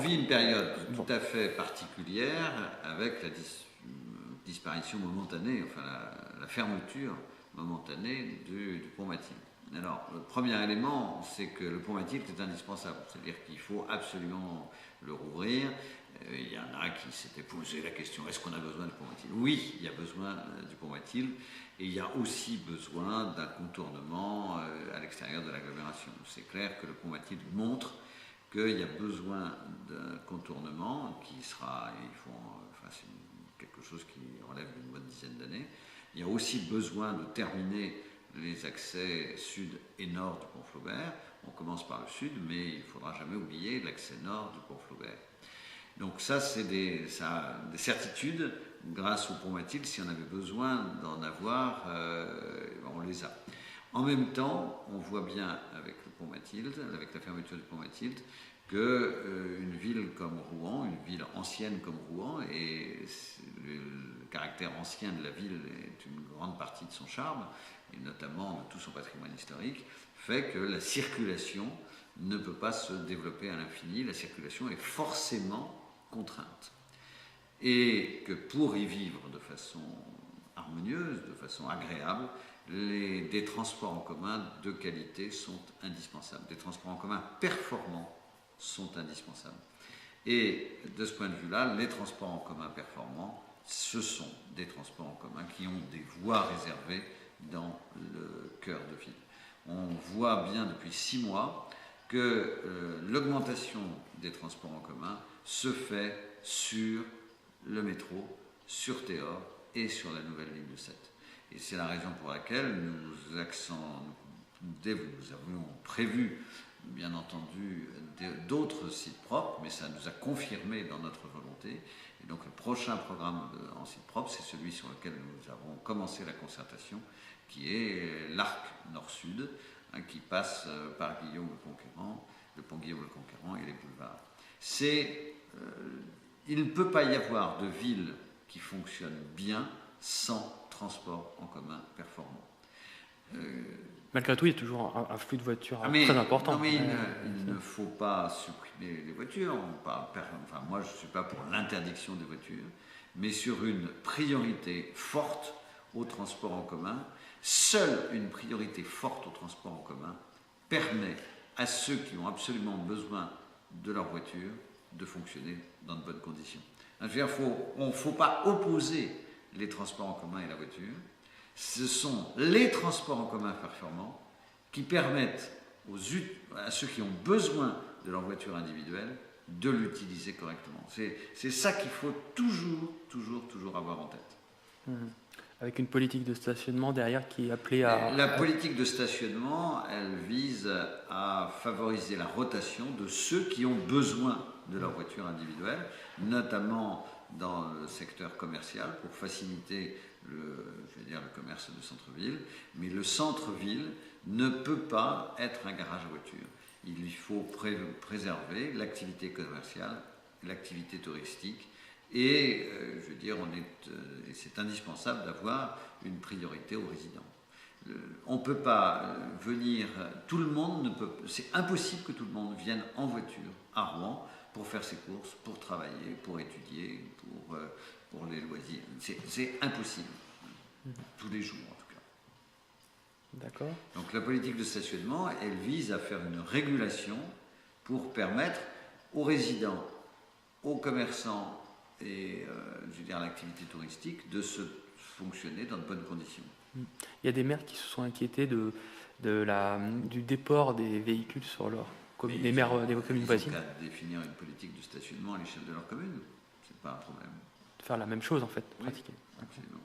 vit une période tout à fait particulière avec la disparition momentanée, enfin la fermeture momentanée du pont Mathilde. Alors, le premier élément, c'est que le pont Mathilde est indispensable, c'est-à-dire qu'il faut absolument le rouvrir. Il y en a qui s'étaient posé la question, est-ce qu'on a besoin du pont Mathilde? Oui, il y a besoin du pont Mathilde, et il y a aussi besoin d'un contournement à l'extérieur de l'agglomération. C'est clair que le pont Mathilde montre qu'il y a besoin d'un contournement qui sera, c'est quelque chose qui relève d'une bonne dizaine d'années. Il y a aussi besoin de terminer les accès sud et nord du pont Flaubert. On commence par le sud, mais il ne faudra jamais oublier l'accès nord du pont Flaubert. Donc ça, c'est des certitudes. Grâce au pont Mathilde, si on avait besoin d'en avoir, on les a. En même temps, on voit bien avec le pont Mathilde, avec la fermeture du pont Mathilde, qu'une ville comme Rouen, une ville ancienne comme Rouen, et le caractère ancien de la ville est une grande partie de son charme, et notamment de tout son patrimoine historique, fait que la circulation ne peut pas se développer à l'infini, la circulation est forcément contrainte. Et que pour y vivre de façon harmonieuse, de façon agréable, des transports en commun de qualité sont indispensables. Des transports en commun performants sont indispensables. Et de ce point de vue-là, les transports en commun performants, ce sont des transports en commun qui ont des voies réservées dans le cœur de ville. On voit bien depuis 6 mois que l'augmentation des transports en commun se fait sur le métro, sur Théor et sur la nouvelle ligne de 7. Et c'est la raison pour laquelle nous avions prévu, bien entendu, d'autres sites propres, mais ça nous a confirmé dans notre volonté. Et donc le prochain programme en site propre, c'est celui sur lequel nous avons commencé la concertation, qui est l'arc nord-sud, qui passe par Guillaume-le-Conquérant, le pont Guillaume-le-Conquérant et les boulevards. Il ne peut pas y avoir de ville qui fonctionne bien sans transport en commun performant. Malgré tout, il y a toujours un flux de voitures très important. Non, mais il ne faut pas supprimer les voitures. Moi, je ne suis pas pour l'interdiction des voitures, mais sur une priorité forte au transport en commun. Seule une priorité forte au transport en commun permet à ceux qui ont absolument besoin de leur voiture de fonctionner dans de bonnes conditions. On ne faut pas opposer les transports en commun et la voiture. Ce sont les transports en commun performants qui permettent à ceux qui ont besoin de leur voiture individuelle de l'utiliser correctement. C'est ça qu'il faut toujours avoir en tête. Avec une politique de stationnement derrière qui est appelée à... La politique de stationnement, elle vise à favoriser la rotation de ceux qui ont besoin de leur voiture individuelle, notamment dans le secteur commercial, pour faciliter le commerce de centre-ville. Mais le centre-ville ne peut pas être un garage à voitures. Il lui faut préserver l'activité commerciale, l'activité touristique, et c'est indispensable d'avoir une priorité aux résidents. On ne peut pas venir, c'est impossible que tout le monde vienne en voiture à Rouen pour faire ses courses, pour travailler, pour étudier, pour les loisirs. C'est impossible, tous les jours en tout cas. D'accord. Donc la politique de stationnement, elle vise à faire une régulation pour permettre aux résidents, aux commerçants et l'activité touristique de se fonctionner dans de bonnes conditions. Il y a des maires qui se sont inquiétés du déport des véhicules sur leur commune, les maires des communes voisines. Ils ont qu'à définir une politique de stationnement à l'échelle de leur commune, c'est pas un problème. De faire la même chose en fait, pratiquer. Absolument.